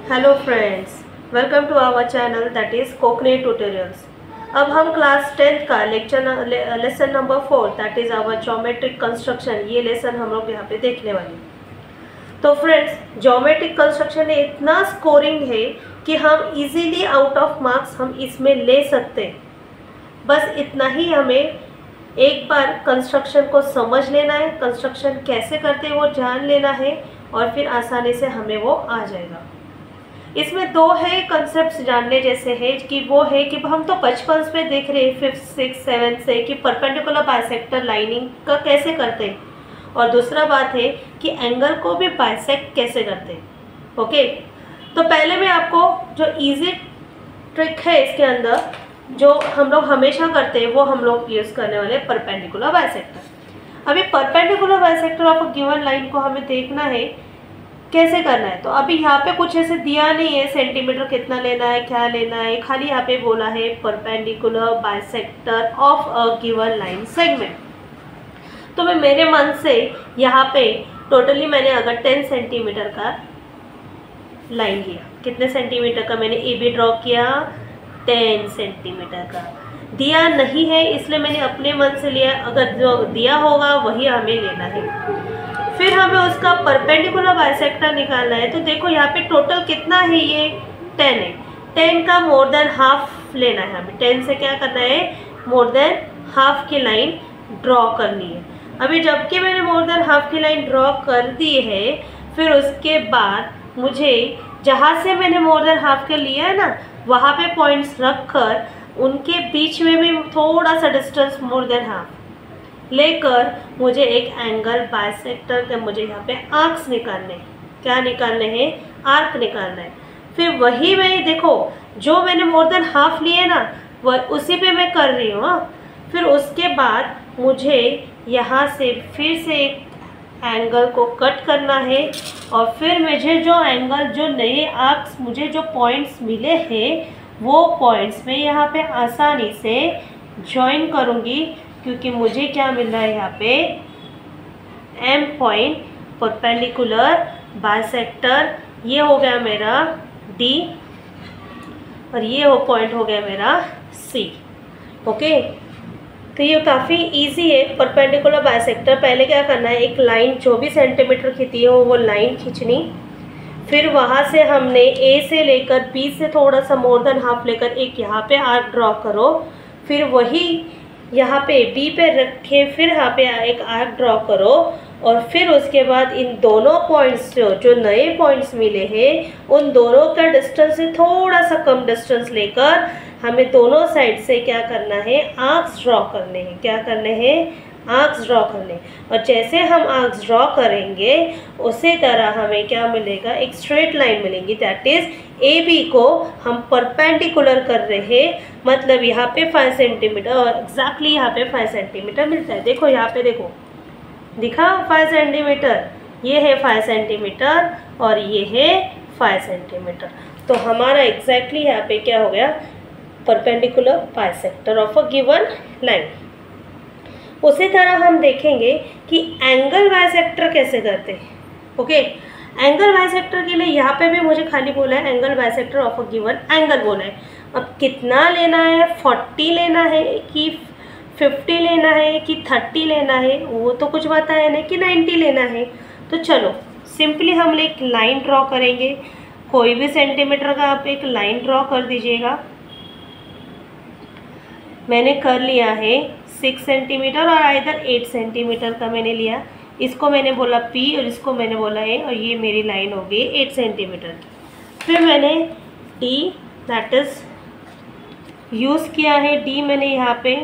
Hello friends, welcome to our channel that is Kokane tutorials. अब हम class 10th का lesson number 4 that is our geometric construction, ये lesson हम लोग यहाँ पे देखने वाले। तो फ्रेंड्स, ज्योमेट्रिक कंस्ट्रक्शन में इतना स्कोरिंग है कि हम इजीली आउट ऑफ मार्क्स हम इसमें ले सकते हैं। बस इतना ही हमें एक बार कंस्ट्रक्शन को समझ लेना है, कंस्ट्रक्शन कैसे करते हैं वो जान लेना है और फिर आसानी से हमें वो आ जाएगा। इसमें दो है कंसेप्ट्स जानने जैसे है कि वो है कि हम तो बचपन से देख रहे हैं 5th 6th 7th से कि परपेंडिकुलर बाइसेक्टर लाइनिंग का कैसे करते हैं, और दूसरा बात है कि एंगल को भी बाइसेक्ट कैसे करते हैं। ओके, तो पहले मैं आपको जो इजी ट्रिक है इसके अंदर जो हम लोग हमेशा करते हैं वो हम लोग यूज़ करने वाले हैं परपेंडिकुलर बाइसेक्टर। अभी perpendicular bisector of a given line को हमें देखना है कैसे करना है। तो अभी यहाँ पे कुछ ऐसे दिया नहीं है सेंटीमीटर कितना लेना है क्या लेना है, खाली यहाँ पे बोला है perpendicular bisector of a given line segment. तो मैं मेरे मन से यहाँ पे टोटली मैंने अगर 10 सेंटीमीटर का लाइन लिया, कितने सेंटीमीटर का मैंने ए बी ड्रॉ किया, 10 सेंटीमीटर का। दिया नहीं है इसलिए मैंने अपने मन से लिया, अगर जो दिया होगा वही हमें लेना है। फिर हमें उसका परपेंडिकुलर बाइसेक्टर निकालना है। तो देखो यहाँ पे टोटल कितना है, ये 10 है। 10 का मोर देन हाफ लेना है हमें। 10 से क्या करना है, मोर देन हाफ की लाइन ड्रॉ करनी है। अभी जबकि मैंने मोर देन हाफ की लाइन ड्रॉ कर दी है, फिर उसके बाद मुझे जहाँ से मैंने मोर देन हाफ के लिया है ना, वहाँ पे पॉइंट्स रख कर उनके बीच में भी थोड़ा सा डिस्टेंस मोर देन हाफ लेकर मुझे एक एंगल बाइसेक्टर के मुझे यहाँ पे आर्क्स निकालने हैं। क्या निकालने हैं, आर्क निकालना है। फिर वही मैं देखो जो मैंने मोर देन हाफ लिए ना, वह उसी पे मैं कर रही हूँ। फिर उसके बाद मुझे यहाँ से फिर से एक एंगल को कट करना है और फिर मुझे जो एंगल जो नए आर्क्स मुझे जो पॉइंट्स मिले हैं वो पॉइंट्स में यहाँ पे आसानी से ज्वाइन करूँगी, क्योंकि मुझे क्या मिल रहा है यहाँ पे एम पॉइंट परपेंडिकुलर बाइसेक्टर। ये हो गया मेरा डी और ये हो पॉइंट हो गया मेरा सी। ओके, तो ये काफ़ी इजी है परपेंडिकुलर बाइसेक्टर। पहले क्या करना है, एक लाइन जो भी सेंटीमीटर खींची है वो लाइन खींचनी, फिर वहाँ से हमने ए से लेकर बी से थोड़ा सा मोर देन हाफ लेकर एक यहाँ पे आर्क ड्रॉ करो, फिर वही यहाँ पे बी पे रखे, फिर यहाँ पे एक आर्क ड्रॉ करो और फिर उसके बाद इन दोनों पॉइंट्स जो नए पॉइंट्स मिले हैं उन दोनों का डिस्टेंस से थोड़ा सा कम डिस्टेंस लेकर हमें दोनों साइड से क्या करना है, आर्क्स ड्रॉ करने हैं। क्या करने हैं, आर्क्स ड्रॉ करने। और जैसे हम आर्क्स ड्रॉ करेंगे उसी तरह हमें क्या मिलेगा, एक स्ट्रेट लाइन मिलेगी। दैट इज ए बी को हम परपेंडिकुलर कर रहे हैं, मतलब यहाँ पे 5 सेंटीमीटर और एग्जैक्टली यहाँ पे 5 सेंटीमीटर मिलता है। देखो यहाँ पे देखो दिखा 5 सेंटीमीटर, ये है 5 सेंटीमीटर और ये है 5 सेंटीमीटर। तो हमारा एग्जैक्टली यहाँ पे क्या हो गया, perpendicular bisector of a given line. उसी तरह हम देखेंगे कि एंगल बाइसेक्टर कैसे करते हैं। ओके, एंगल बाइसेक्टर के लिए यहाँ पे भी मुझे खाली बोला है angle bisector of a given angle बोला है। अब कितना लेना है, 40 लेना है कि 50 लेना है कि 30 लेना है, वो तो कुछ बताया नहीं कि 90 लेना है। तो चलो सिंपली हम एक लाइन ड्रॉ करेंगे। कोई भी सेंटीमीटर का आप एक लाइन ड्रॉ कर दीजिएगा। मैंने कर लिया है 6 सेंटीमीटर और इधर 8 सेंटीमीटर का मैंने लिया। इसको मैंने बोला P और इसको मैंने बोला A और ये मेरी लाइन हो गई 8 सेंटीमीटर की। फिर मैंने D दैट इज़ यूज़ किया है। D मैंने यहाँ पे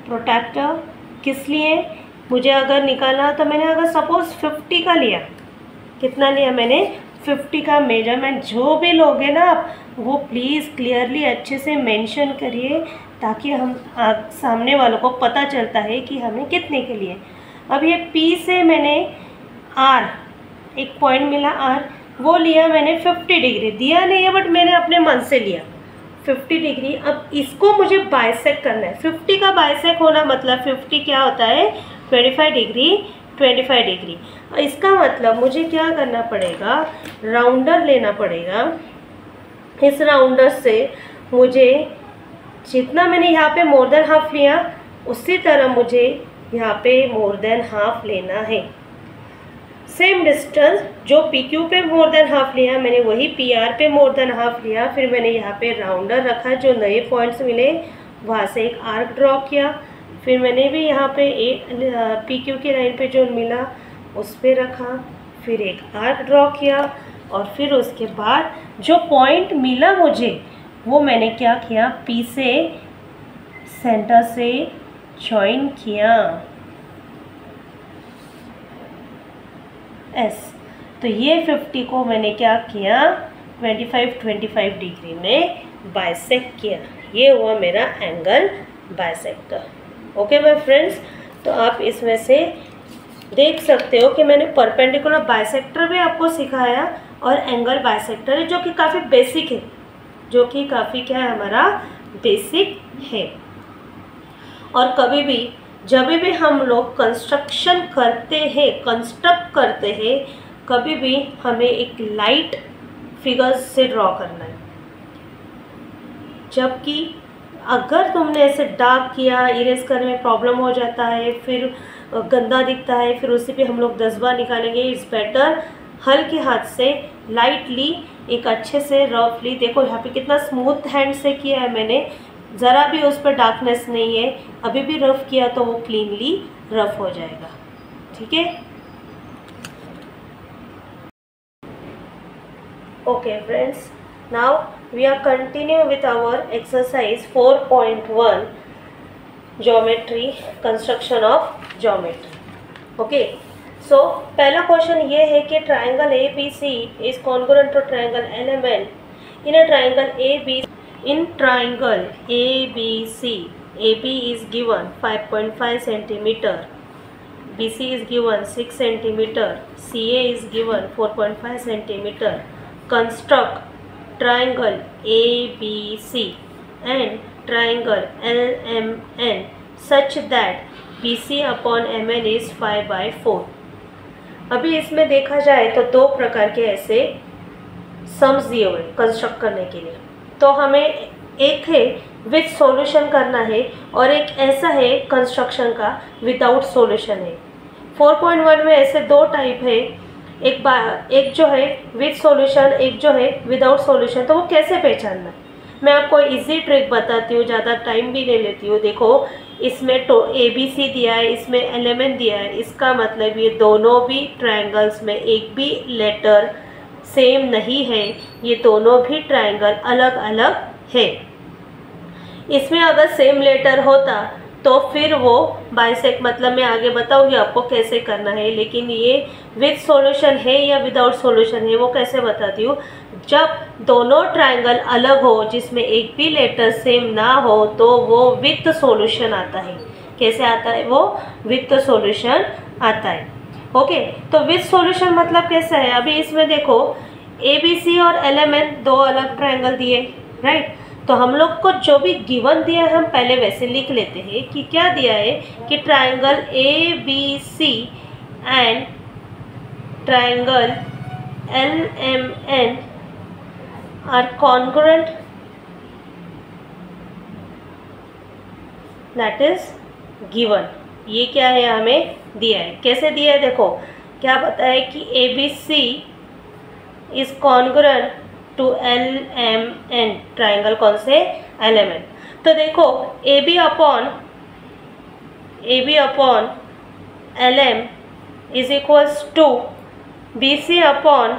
प्रोट्रैक्टर किस लिए, मुझे अगर निकालना तो मैंने अगर सपोज 50 का लिया, कितना लिया मैंने 50 का मेजरमेंट। जो भी लोगे ना आप वो प्लीज़ क्लियरली अच्छे से मेंशन करिए ताकि हम सामने वालों को पता चलता है कि हमें कितने के लिए। अब ये P से मैंने R एक पॉइंट मिला R, वो लिया मैंने 50 डिग्री। दिया नहीं है बट मैंने अपने मन से लिया 50 डिग्री। अब इसको मुझे बाइसेक्ट करना है। 50 का बाइसेक्ट होना मतलब 50 क्या होता है, 25 डिग्री 25 डिग्री। इसका मतलब मुझे क्या करना पड़ेगा, राउंडर लेना पड़ेगा। इस राउंडर से मुझे जितना मैंने यहाँ पे मोर देन हाफ लिया, उसी तरह मुझे यहाँ पे मोर देन हाफ लेना है। सेम डिस्टेंस जो पी क्यू पे मोर देन हाफ लिया, मैंने वही पी आर पे मोर देन हाफ लिया। फिर मैंने यहाँ पे राउंडर रखा, जो नए पॉइंट्स मिले वहाँ से एक आर्क ड्रॉ किया। फिर मैंने भी यहाँ पे एक पी क्यू की लाइन पे जो मिला उस पर रखा, फिर एक आर्क ड्रॉ किया, और फिर उसके बाद जो पॉइंट मिला मुझे वो मैंने क्या किया, पी से सेंटर से जॉइन किया एस। तो ये 50 को मैंने क्या किया, 25 डिग्री में बाइसेक्ट किया। ये हुआ मेरा angle bisector. Okay my friends, तो आप इसमें से देख सकते हो कि मैंने परपेंडिकुलर बाइसेक्टर भी आपको सिखाया और एंगल बाइसेक्टर है, जो कि काफ़ी बेसिक है, जो कि काफ़ी क्या है, हमारा बेसिक है। और कभी भी जब भी हम लोग कंस्ट्रक्शन करते हैं, कंस्ट्रक्ट करते हैं, कभी भी हमें एक लाइट फिगर्स से ड्रॉ करना है। जबकि अगर तुमने ऐसे डार्क किया, इरेज करने में प्रॉब्लम हो जाता है, फिर गंदा दिखता है, फिर उसी पे हम लोग 10 बार निकालेंगे। इट्स बेटर हल्के हाथ से लाइटली, एक अच्छे से रफली, देखो यहाँ पे कितना स्मूथ हैंड से किया है मैंने, ज़रा भी उस पर डार्कनेस नहीं है। अभी भी रफ़ किया तो वो क्लीनली रफ़ हो जाएगा। ठीक है, okay friends, now we are continue with our exercise 4.1 geometry, construction of geometry. Okay, so पहला क्वेश्चन ये है कि triangle A B C is congruent to triangle element in a triangle A B. In triangle ABC, AB is given 5.5 centimeter, BC is given 6 centimeter, CA is given 4.5 centimeter. Construct triangle ABC and triangle LMN such that BC upon MN is 5/4. अभी इसमें देखा जाए तो दो प्रकार के ऐसे sums दिए हुए कंस्ट्रक्ट करने के लिए। तो हमें एक है विथ सॉल्यूशन करना है और एक ऐसा है कंस्ट्रक्शन का विदाउट सॉल्यूशन है। 4.1 में ऐसे दो टाइप है, एक जो है विथ सॉल्यूशन, एक जो है विदाउट सॉल्यूशन। तो वो कैसे पहचानना, मैं आपको इजी ट्रिक बताती हूँ, ज़्यादा टाइम भी नहीं लेती हूँ। देखो, इसमें तो ABC दिया है, इसमें एलिमेंट दिया है, इसका मतलब ये दोनों भी ट्रायंगल्स में एक भी लेटर सेम नहीं है, ये दोनों भी ट्रायंगल अलग अलग है। इसमें अगर सेम लेटर होता तो फिर वो बाइसेक्ट, मतलब मैं आगे बताऊंगी आपको कैसे करना है। लेकिन ये विथ सॉल्यूशन है या विदाउट सॉल्यूशन है वो कैसे बताती हूँ। जब दोनों ट्रायंगल अलग हो, जिसमें एक भी लेटर सेम ना हो, तो वो विथ सॉल्यूशन आता है। कैसे आता है वो, विथ सॉल्यूशन आता है। ओके, तो विथ सॉल्यूशन मतलब कैसा है, अभी इसमें देखो ABC और LMN दो अलग ट्रायंगल दिए, राइट। तो हम लोग को जो भी गिवन दिया है हम पहले वैसे लिख लेते हैं कि क्या दिया है कि triangle ABC and triangle LMN are congruent, that is given. ये क्या है, हमें दिया है। कैसे दिया है, देखो क्या बताया है कि ABC is congruent to LMN, triangle कौन से, एलिमेंट। तो देखो AB upon LM is equals to BC upon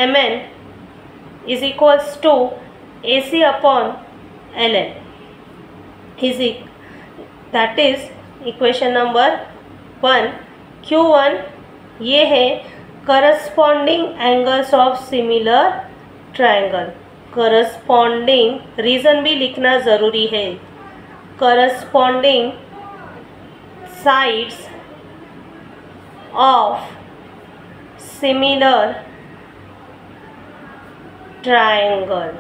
MN is equals to AC upon LN, that is equation number 1। Q1 ये है corresponding angles of similar triangle. Corresponding, reason भी लिखना ज़रूरी है। Corresponding sides of similar triangle,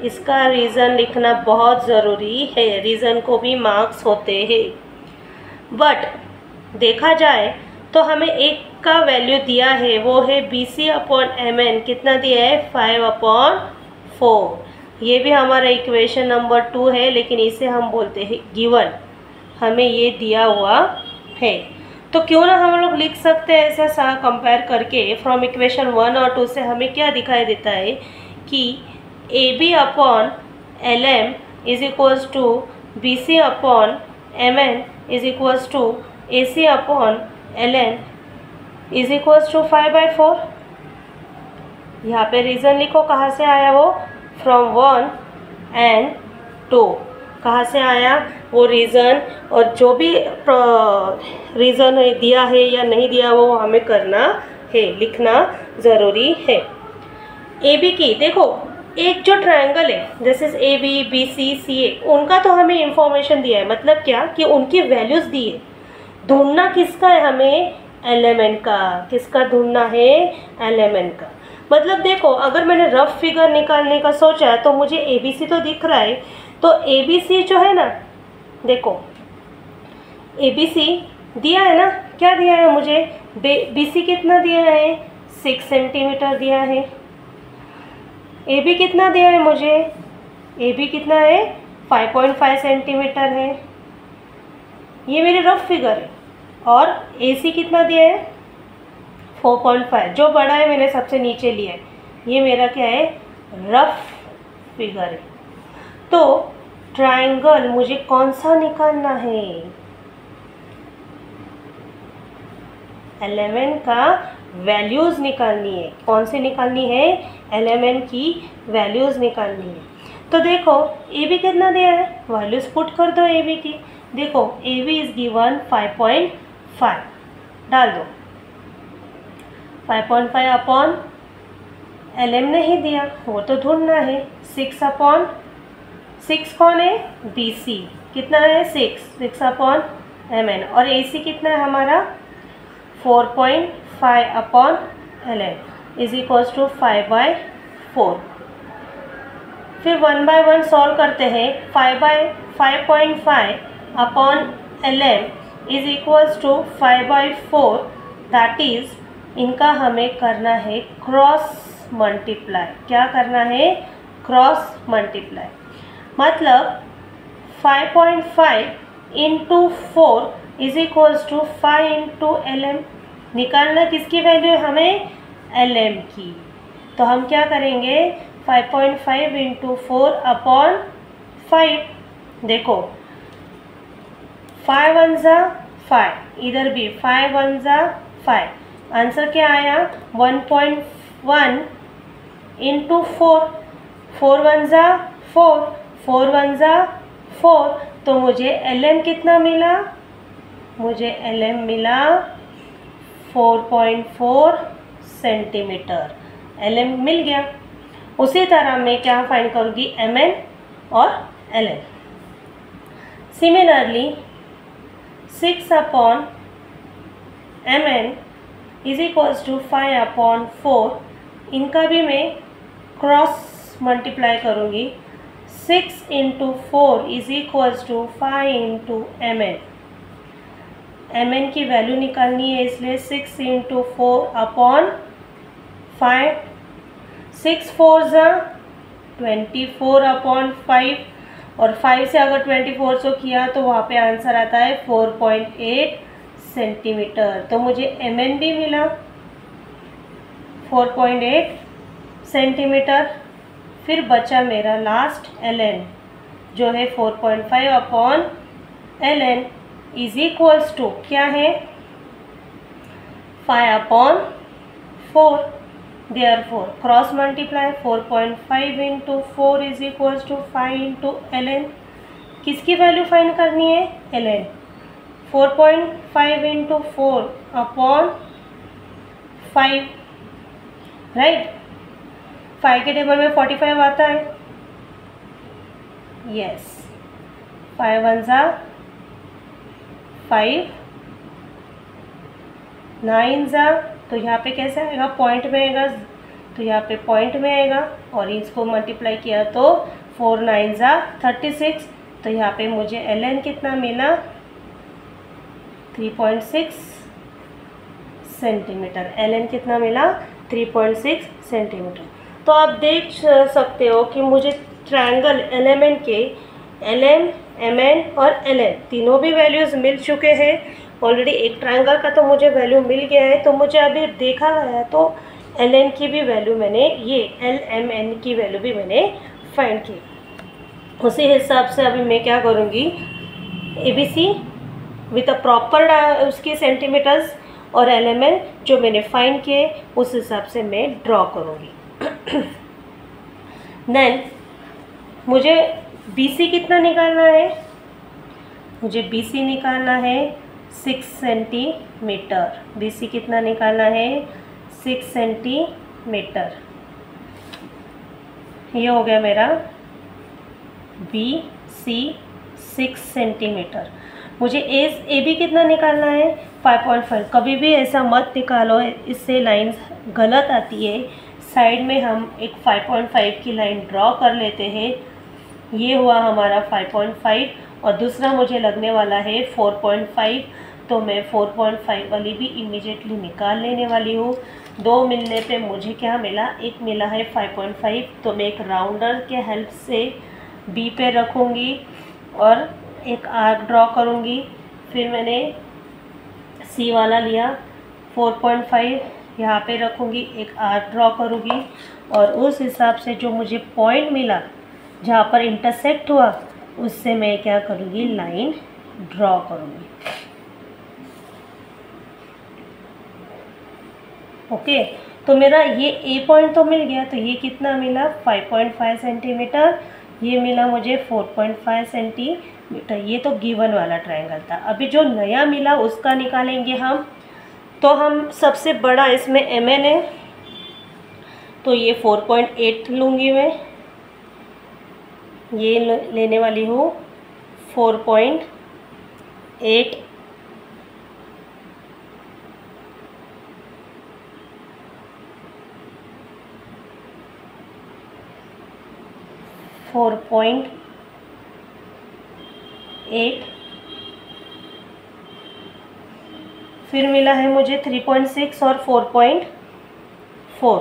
इसका reason लिखना बहुत ज़रूरी है। रीज़न को भी मार्क्स होते हैं। बट देखा जाए तो हमें एक का वैल्यू दिया है, वो है BC/mn। कितना दिया है? 5/4। ये भी हमारा इक्वेशन नंबर 2 है, लेकिन इसे हम बोलते हैं गिवन। हमें ये दिया हुआ है, तो क्यों ना हम लोग लिख सकते हैं ऐसा सा कंपेयर करके। फ्रॉम इक्वेशन 1 और 2 से हमें क्या दिखाई देता है कि AB/LM is equals to BC/mn is equals to AC/ln is equals to 5/4। यहाँ पे रीज़न लिखो, कहाँ से आया वो? From 1 and 2। कहाँ से आया वो रीज़न? और जो भी रीज़न दिया है या नहीं दिया वो हमें करना है, लिखना ज़रूरी है। ए बी की देखो, एक जो ट्रायंगल है जैसे AB BC CA, उनका तो हमें इंफॉर्मेशन दिया है। मतलब क्या कि उनकी वैल्यूज़ दी है। ढूंढना किसका है हमें? एलिमेंट का। किसका ढूंढना है? एलिमेंट का। मतलब देखो, अगर मैंने रफ फिगर निकालने का सोचा तो मुझे ABC तो दिख रहा है, तो ABC जो है ना, देखो ABC दिया है ना, क्या दिया है मुझे? BC कितना दिया है? 6 सेंटीमीटर दिया है। AB कितना दिया है मुझे? AB कितना है? 5.5 सेंटीमीटर है। ये मेरी रफ फिगर है। और AC कितना दिया है? 4.5। जो बड़ा है मैंने सबसे नीचे लिया है। ये मेरा क्या है? रफ फिगर है। तो ट्रायंगल मुझे कौन सा निकालना है? एलिमेंट का वैल्यूज़ निकालनी है। कौन सी निकालनी है? एलिमेंट की वैल्यूज़ निकालनी है। तो देखो AB कितना दिया है, वैल्यूज़ पुट कर दो AB की। देखो AB इज़ गिवन 5.5, डाल दो। 5.5 अपॉन LM नहीं दिया, वो तो ढूंढना है। 6 कौन है? BC कितना है? 6 अपॉन MN। और AC कितना है हमारा? 4.5 upon LM is equals to 5/4। फिर 1 बाय 1 सॉल्व करते हैं। 5/5.5 upon LM is equals to 5/4। That is, इनका हमें करना है क्रॉस मल्टीप्लाई। क्या करना है? Cross multiply. मतलब 5.5 into 4 is equals to 5 into LM। निकालना किसकी वैल्यू है हमें? LM की। तो हम क्या करेंगे? 5.5 इंटू 4 अपॉन 5। देखो 5 1 जा 5, इधर भी 5 1 जा 5। आंसर क्या आया? 1.1 इंटू 4। 4 1 जा 4, 4 1 जा 4। तो मुझे LM कितना मिला? मुझे LM मिला 4.4 सेंटीमीटर। LM मिल गया। उसी तरह मैं क्या फाइंड करूँगी? MN और LN। Similarly 6 upon MN is equals to 5 upon 4। इनका भी मैं क्रॉस मल्टीप्लाई करूँगी। 6 into 4 is equals to 5 into MN। MN की वैल्यू निकालनी है, इसलिए 6 इंटू 4 अपॉन 5। 6 4 जा 24 अपॉन 5, और 5 से अगर 24 से किया तो वहाँ पे आंसर आता है 4.8 सेंटीमीटर। तो मुझे MN भी मिला 4.8 सेंटीमीटर। फिर बचा मेरा लास्ट LN जो है 4.5 upon LN is equals to क्या है? 5 upon 4। Therefore cross multiply 4.5 into 4 is equals to 5 into LN। किसकी वैल्यू फाइंड करनी है? LN। 4.5 into 4 upon 5, right. 5 के टेबल में 45 आता है। यस, 5 1 जा 5, 9 जा, तो यहाँ पे कैसे आएगा? पॉइंट में आएगा, तो यहाँ पे पॉइंट में आएगा। और इसको मल्टीप्लाई किया तो 4 9 जा 36। तो यहाँ पे मुझे LN कितना मिला? 3.6 सेंटीमीटर। ln कितना मिला? 3.6 सेंटीमीटर। तो आप देख सकते हो कि मुझे ट्रायंगल एलिमेंट के lm, mn और ln तीनों भी वैल्यूज़ मिल चुके हैं ऑलरेडी। एक ट्रायंगल का तो मुझे वैल्यू मिल गया है, तो मुझे अभी देखा गया तो ln की भी वैल्यू मैंने, ये lmn की वैल्यू भी मैंने फाइंड की। उसी हिसाब से अभी मैं क्या करूँगी, ABC विथ अ प्रॉपर उसकी सेंटीमीटर्स और lmn जो मैंने फाइंड किए उस हिसाब से मैं ड्रॉ करूँगी। देन मुझे BC कितना निकालना है? मुझे BC निकालना है 6 सेंटीमीटर। BC कितना निकालना है? 6 सेंटीमीटर। ये हो गया मेरा BC 6 सेंटीमीटर। मुझे AB कितना निकालना है? 5.5। कभी भी ऐसा मत निकालो, इससे लाइंस गलत आती है। साइड में हम एक 5.5 की लाइन ड्रॉ कर लेते हैं। ये हुआ हमारा 5.5 और दूसरा मुझे लगने वाला है 4.5, तो मैं 4.5 वाली भी इमीडिएटली निकाल लेने वाली हूँ। दो मिलने पे मुझे क्या मिला? एक मिला है 5.5, तो मैं एक राउंडर के हेल्प से B पे रखूँगी और एक आर्क ड्रॉ करूँगी। फिर मैंने C वाला लिया 4.5, यहाँ पे रखूँगी, एक आर्क ड्रॉ करूँगी और उस हिसाब से जो मुझे पॉइंट मिला जहाँ पर इंटरसेक्ट हुआ उससे मैं क्या करूँगी, लाइन ड्रॉ करूँगी। ओके, तो मेरा ये A पॉइंट तो मिल गया, तो ये कितना मिला? 5.5 सेंटीमीटर। ये मिला मुझे 4.5 सेंटीमीटर। ये तो गिवन वाला ट्रायंगल था। अभी जो नया मिला उसका निकालेंगे हम। तो हम सबसे बड़ा इसमें mn है, तो ये 4.8 लूँगी मैं। ये लेने वाली हूँ 4.8। फिर मिला है मुझे 3.6 और 4.4।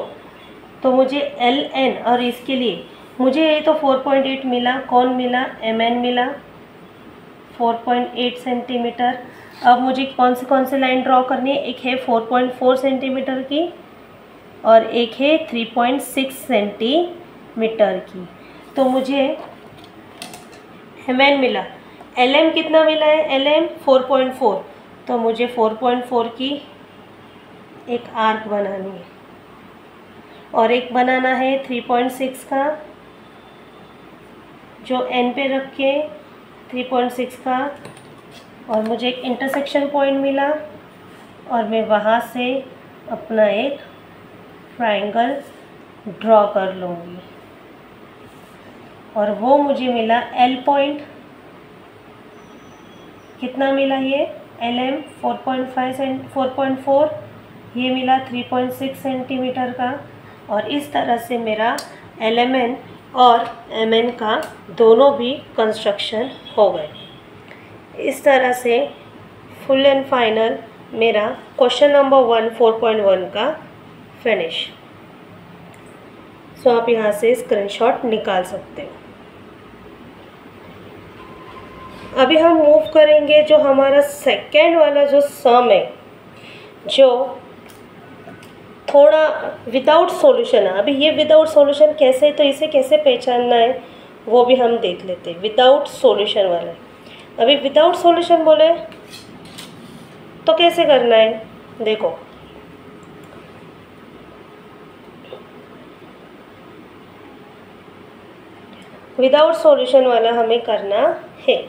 तो मुझे ln, और इसके लिए मुझे ये तो 4.8 मिला। कौन मिला? mn मिला 4.8 सेंटीमीटर। अब मुझे कौन से लाइन ड्रॉ करनी है? एक है 4.4 सेंटीमीटर की और एक है 3.6 सेंटीमीटर की। तो मुझे mn मिला। lm कितना मिला है? lm 4.4। तो मुझे 4.4 की एक आर्क बनानी है और एक बनाना है 3.6 का, जो n पे रख के 3.6 का, और मुझे एक इंटरसेक्शन पॉइंट मिला और मैं वहाँ से अपना एक ट्रायंगल ड्रॉ कर लूँगी और वो मुझे मिला L पॉइंट। कितना मिला ये? lm 4.4, ये मिला 3.6 सेंटीमीटर का। और इस तरह से मेरा lmn और mn का दोनों भी कंस्ट्रक्शन हो गए। इस तरह से फुल एंड फाइनल मेरा क्वेश्चन नंबर 1 4.1 का फिनिश। सो आप यहाँ से स्क्रीनशॉट निकाल सकते हो। अभी हम मूव करेंगे जो हमारा सेकेंड वाला जो सम है, जो थोड़ा विदाउट सॉल्यूशन है। अभी ये विदाउट सॉल्यूशन कैसे, तो इसे कैसे पहचानना है वो भी हम देख लेते हैं। विदाउट सॉल्यूशन वाला, अभी विदाउट सॉल्यूशन बोले तो कैसे करना है? देखो, विदाउट सॉल्यूशन वाला हमें करना है।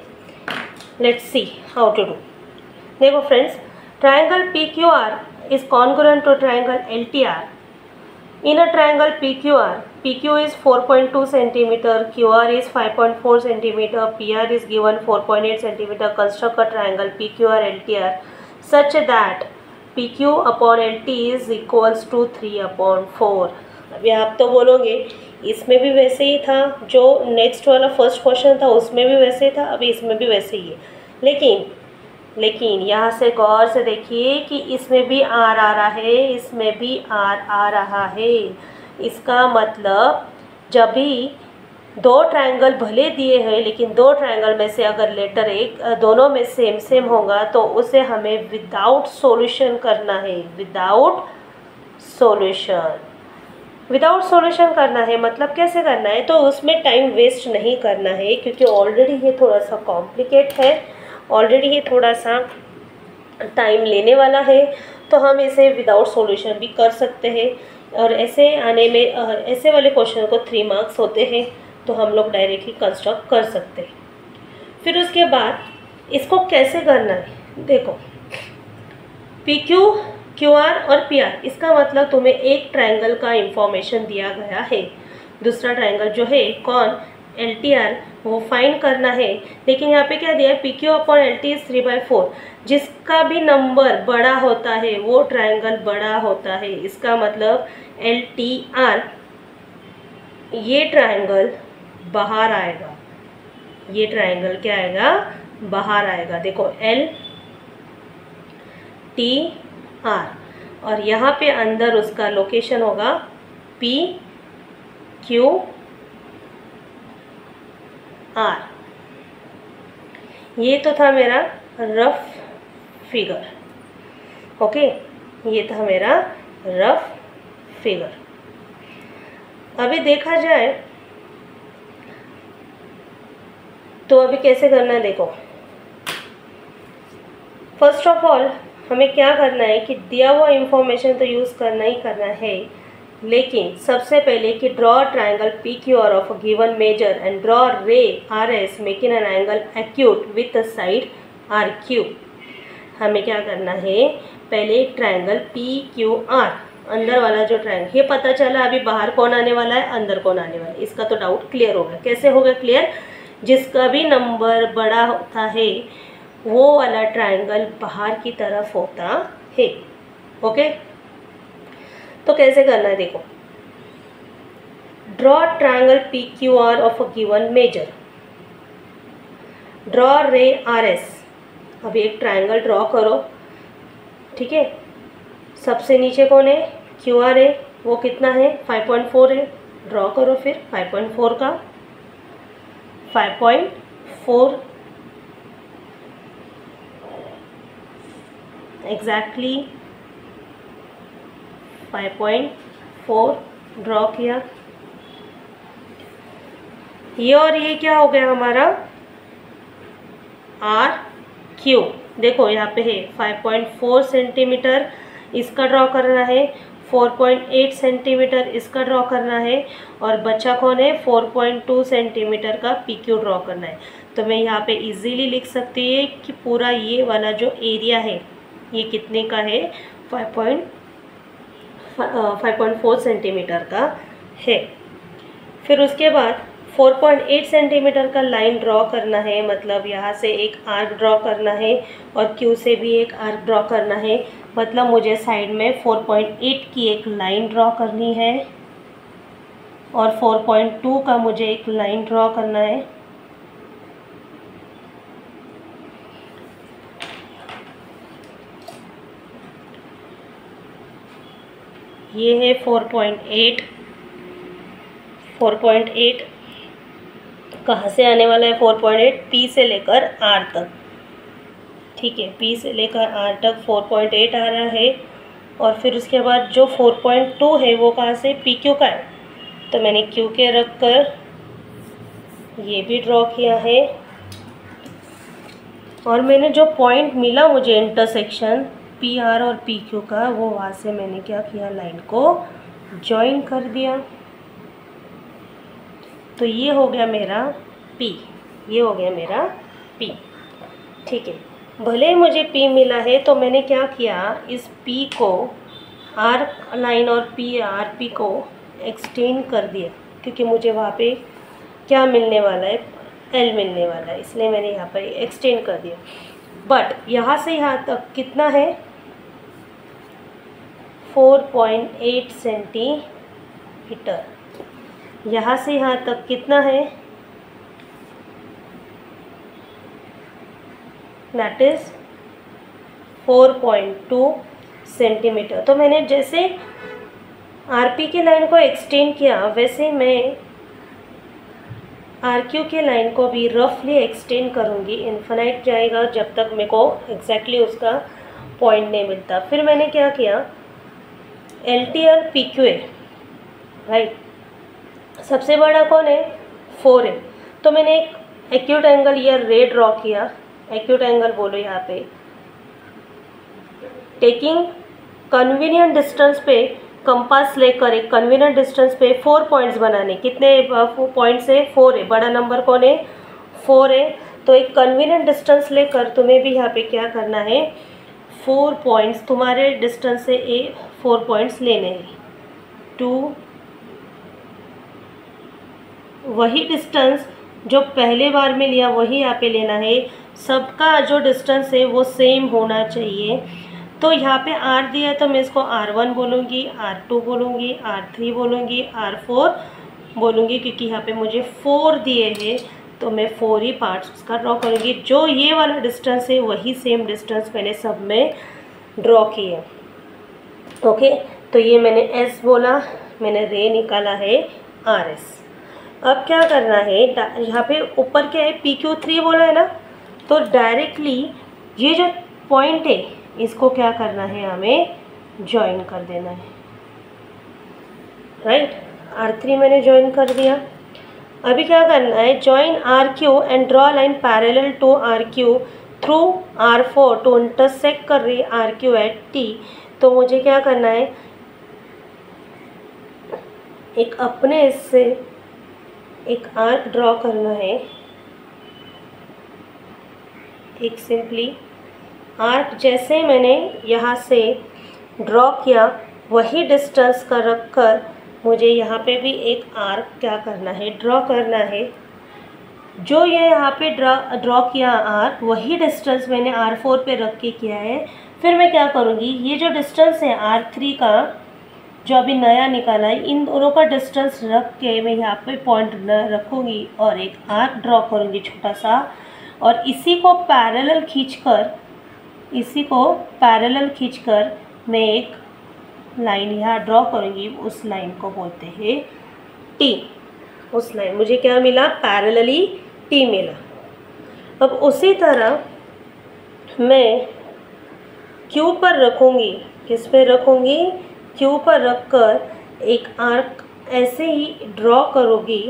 Let's see how to do. देखो friends, triangle PQR is congruent to triangle LTR. In a triangle PQR, PQ is 4.2 cm, QR is 5.4 cm, PR is given 4.8 cm. Construct a triangle PQR LTR such that PQ upon LT is equals to 3/4. अभी आप तो बोलोगे इसमें भी वैसे ही था, जो next वाला फर्स्ट क्वेश्चन था उसमें भी वैसे ही था, अभी इसमें भी वैसे ही है। लेकिन लेकिन यहाँ से गौर से देखिए कि इसमें भी आर आ रहा है, इसमें भी आर आ रहा है। इसका मतलब जब भी दो ट्रायंगल भले दिए हैं, लेकिन दो ट्रायंगल में से अगर लेटर एक दोनों में सेम सेम होगा तो उसे हमें विदाउट सॉल्यूशन करना है। विदाउट सॉल्यूशन करना है मतलब कैसे करना है, तो उसमें टाइम वेस्ट नहीं करना है, क्योंकि ऑलरेडी ये थोड़ा सा कॉम्प्लिकेट है, ऑलरेडी ये थोड़ा सा टाइम लेने वाला है। तो हम इसे विदाउट सॉल्यूशन भी कर सकते हैं, और ऐसे आने में ऐसे वाले क्वेश्चन को 3 मार्क्स होते हैं, तो हम लोग डायरेक्टली कंस्ट्रक्ट कर सकते हैं। फिर उसके बाद इसको कैसे करना है, देखो PQ, QR और PR, इसका मतलब तुम्हें एक ट्रायंगल का इंफॉर्मेशन दिया गया है, दूसरा ट्रायंगल जो है कौन, LTR, वो फाइंड करना है। लेकिन यहाँ पे क्या दिया है, PQ अपॉन LT इज 3/4, जिसका भी नंबर बड़ा होता है वो ट्रायंगल बड़ा होता है। इसका मतलब LTR, ये ट्रायंगल बाहर आएगा, ये ट्रायंगल क्या आएगा, बाहर आएगा। देखो LTR, और यहाँ पे अंदर उसका लोकेशन होगा PQR। ये तो था मेरा रफ फिगर, ओके, ये था मेरा रफ फिगर। अभी देखा जाए तो अभी कैसे करना है, देखो फर्स्ट ऑफ ऑल हमें क्या करना है कि दिया हुआ इंफॉर्मेशन तो यूज़ करना ही करना है, लेकिन सबसे पहले कि draw triangle PQR of a given measure and draw ray RS making an angle acute with a side RQ। हमें क्या करना है, पहले एक ट्रायंगल PQR, अंदर वाला जो ट्रायंगल, ये पता चला अभी बाहर कौन आने वाला है, अंदर कौन आने वाला है, इसका तो डाउट क्लियर हो गया। कैसे होगा क्लियर, जिसका भी नंबर बड़ा होता है वो वाला ट्रायंगल बाहर की तरफ होता है, ओके। तो कैसे करना है, देखो draw triangle PQR of a given measure, draw ray RS। अभी एक ट्रायंगल ड्रॉ करो, ठीक है। सबसे नीचे कौन है, QR है, वो कितना है 5.4 है, ड्रॉ करो फिर 5.4 का 5.4 एग्जैक्टली 5.4 ड्रॉ किया। ये और ये क्या हो गया हमारा RQ। देखो यहाँ पे है 5.4 सेंटीमीटर इसका ड्रॉ करना है, 4.8 सेंटीमीटर इसका ड्रॉ करना है, और बचा कौन है 4.2 सेंटीमीटर का PQ ड्रॉ करना है। तो मैं यहाँ पे इजीली लिख सकती है कि पूरा ये वाला जो एरिया है ये कितने का है, 5.4 सेंटीमीटर का है। फिर उसके बाद 4.8 सेंटीमीटर का लाइन ड्रॉ करना है, मतलब यहाँ से एक आर्क ड्रॉ करना है और Q से भी एक आर्क ड्रॉ करना है, मतलब मुझे साइड में 4.8 की एक लाइन ड्रॉ करनी है और 4.2 का मुझे एक लाइन ड्रॉ करना है। ये है 4.8 कहाँ से आने वाला है 4.8, P से लेकर R तक, ठीक है, P से लेकर R तक 4.8 आ रहा है। और फिर उसके बाद जो 4.2 है वो कहाँ से, PQ का है, तो मैंने Q के रख कर ये भी ड्रॉ किया है। और मैंने जो पॉइंट मिला मुझे इंटरसेक्शन PR और PQ का, वो वहाँ से मैंने क्या किया, लाइन को जॉइन कर दिया। तो ये हो गया मेरा P, ये हो गया मेरा P, ठीक है। भले ही मुझे P मिला है तो मैंने क्या किया, इस P को आर्क लाइन और RP को एक्सटेंड कर दिया, क्योंकि मुझे वहाँ पे क्या मिलने वाला है, L मिलने वाला है, इसलिए मैंने यहाँ पर एक्सटेंड कर दिया। बट यहाँ से यहाँ तक कितना है 4.8 सेंटीमीटर, यहाँ से यहाँ तक कितना है, दैट इज़ 4.2 सेंटीमीटर। तो मैंने जैसे आरपी की लाइन को एक्सटेंड किया वैसे मैं आरक्यू के लाइन को भी रफली एक्सटेंड करूँगी। इन्फिनाइट जाएगा जब तक मेरे को एग्जैक्टली उसका पॉइंट नहीं मिलता। फिर मैंने क्या किया, LTR PQA, राइट, सबसे बड़ा कौन है, 4 है। तो मैंने एक एक्यूट एंगल या रे ड्रॉ किया, एक्यूट एंगल बोलो यहाँ पे, टेकिंग कन्वीनियंट डिस्टेंस पे कंपास लेकर एक कन्वीनियंट डिस्टेंस पे 4 पॉइंट्स बनाने। कितने पॉइंट्स है, 4 है। बड़ा नंबर कौन है, 4 है। तो एक कन्वीनियंट डिस्टेंस लेकर तुम्हें भी यहाँ पे क्या करना है, 4 पॉइंट्स तुम्हारे डिस्टेंस से 4 पॉइंट्स लेने हैं। 2 वही डिस्टेंस जो पहले बार में लिया वही यहाँ पे लेना है। सबका जो डिस्टेंस है वो सेम होना चाहिए। तो यहाँ पे R दिया है तो मैं इसको R1 बोलूँगी, R2 बोलूँगी, R3 बोलूँगी, R4 बोलूँगी, क्योंकि यहाँ पे मुझे 4 दिए हैं तो मैं 4 ही पार्ट्स उसका ड्रॉ करूँगी। जो ये वाला डिस्टेंस है वही सेम डिस्टेंस मैंने सब में ड्रॉ किया। ओके, तो ये मैंने S बोला, मैंने रे निकाला है RS। अब क्या करना है, यहाँ पे ऊपर क्या है, PQ3 बोला है ना, तो डायरेक्टली ये जो पॉइंट है इसको क्या करना है, हमें ज्वाइन कर देना है, राइट। R3 मैंने ज्वाइन कर दिया। अभी क्या करना है, join RQ and draw line parallel to RQ through R4 to intersect कर रही RQ एट T। तो मुझे क्या करना है, एक अपने इससे एक आर्क ड्रॉ करना है, एक सिंपली आर्क जैसे मैंने यहाँ से ड्रॉ किया वही डिस्टेंस का रख कर मुझे यहाँ पे भी एक आर्क क्या करना है, ड्रॉ करना है। जो ये यहाँ पे ड्रॉ किया आर्क वही डिस्टेंस मैंने R4 पे रख के किया है। फिर मैं क्या करूँगी, ये जो डिस्टेंस है R3 का जो अभी नया निकाला है, इन दोनों का डिस्टेंस रख के मैं यहाँ पे पॉइंट रखूँगी और एक आर्क ड्रॉ करूँगी छोटा सा, और इसी को पैरेलल खींचकर मैं एक लाइन यहाँ ड्रॉ करूँगी। उस लाइन को बोलते हैं T। उस लाइन मुझे क्या मिला, पैरेलली T मिला। अब उसी तरह मैं Q पर रखूँगी, किस पे रखूँगी, Q पर रखकर एक आर्क ऐसे ही ड्रॉ करूँगी,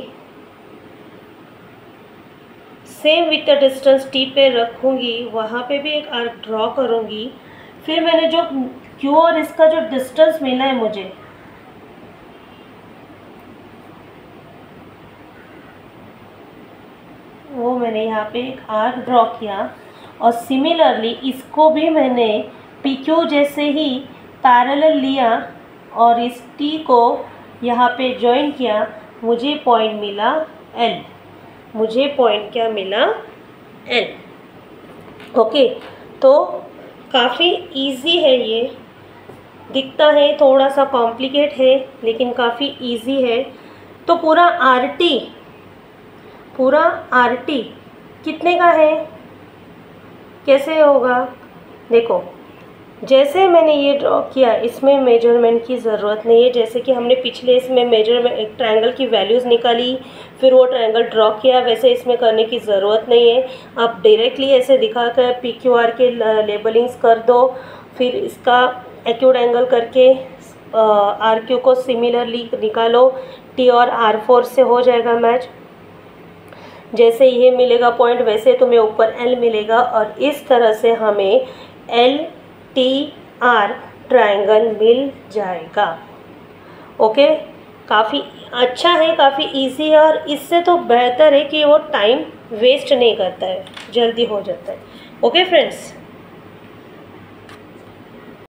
same with the distance T पे रखूँगी, वहाँ पे भी एक आर्क ड्रॉ करूँगी। फिर मैंने जो Q और इसका जो डिस्टेंस मिला है मुझे, वो मैंने यहाँ पे एक आर्क ड्रॉ किया, और सिमिलरली इसको भी मैंने PQ जैसे ही पैरेलल लिया और इस T को यहाँ पे ज्वाइन किया, मुझे पॉइंट मिला L। मुझे पॉइंट क्या मिला, L। ओके, तो काफ़ी इजी है, ये दिखता है थोड़ा सा कॉम्प्लिकेट है लेकिन काफ़ी इजी है। तो पूरा RT कितने का है, कैसे होगा, देखो जैसे मैंने ये ड्रॉ किया इसमें मेजरमेंट की ज़रूरत नहीं है। जैसे कि हमने पिछले इसमें मेजरमेंट एक ट्रायंगल की वैल्यूज़ निकाली फिर वो ट्रायंगल ड्रॉ किया, वैसे इसमें करने की ज़रूरत नहीं है। आप डायरेक्टली ऐसे दिखाकर PQR के लेबलिंग्स कर दो, फिर इसका एक्यूट एंगल करके RQ को सिमिलरली निकालो, T और R4 से हो जाएगा मैच। जैसे ये मिलेगा पॉइंट वैसे तुम्हें ऊपर L मिलेगा, और इस तरह से हमें LTR ट्रायंगल मिल जाएगा। ओके, काफ़ी अच्छा है, काफ़ी इजी है, और इससे तो बेहतर है कि वो टाइम वेस्ट नहीं करता है, जल्दी हो जाता है। Okay friends.